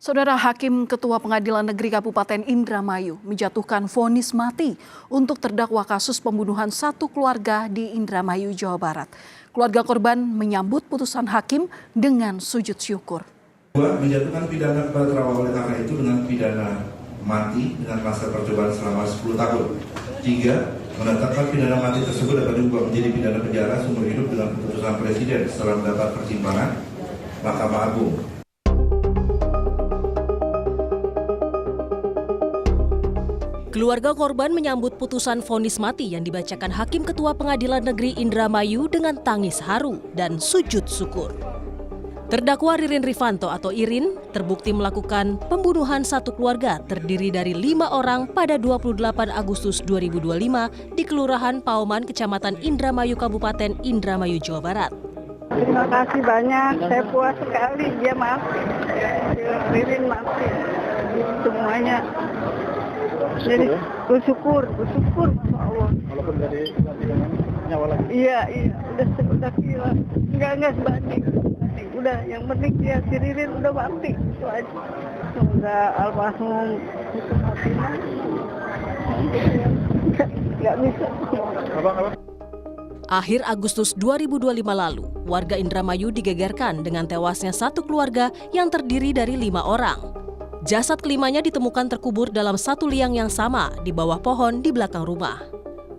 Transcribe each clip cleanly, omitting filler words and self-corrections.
Saudara Hakim Ketua Pengadilan Negeri Kabupaten Indramayu menjatuhkan vonis mati untuk terdakwa kasus pembunuhan satu keluarga di Indramayu, Jawa Barat. Keluarga korban menyambut putusan hakim dengan sujud syukur. Menjatuhkan pidana kepada terdakwa oleh karena itu dengan pidana mati dengan masa percobaan selama 10 tahun. 3. Menetapkan pidana mati tersebut dapat diubah menjadi pidana penjara seumur hidup dengan keputusan Presiden setelah mendapat pertimbangan Mahkamah Agung. Keluarga korban menyambut putusan vonis mati yang dibacakan Hakim Ketua Pengadilan Negeri Indramayu dengan tangis haru dan sujud syukur. Terdakwa Ririn Rifanto atau Irin terbukti melakukan pembunuhan satu keluarga terdiri dari 5 orang pada 28 Agustus 2025 di Kelurahan Pauman, Kecamatan Indramayu, Kabupaten Indramayu, Jawa Barat. Terima kasih banyak, saya puas sekali dia maafin, Ririn maafin semuanya. Jadi bersyukur Masya Allah. Walaupun dari nyawa lagi. Iya, udah gila. Enggak sebanding. Udah, yang penting dia si Ririn udah mati. Itu aja. Semoga almarhum itu hatinya. Enggak bisa. Abang. Akhir Agustus 2025 lalu, warga Indramayu digegerkan dengan tewasnya satu keluarga yang terdiri dari 5 orang. Jasad kelimanya ditemukan terkubur dalam satu liang yang sama di bawah pohon di belakang rumah.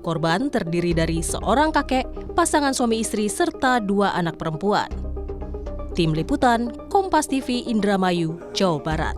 Korban terdiri dari seorang kakek, pasangan suami istri, serta 2 anak perempuan. Tim Liputan, Kompas TV, Indramayu, Jawa Barat.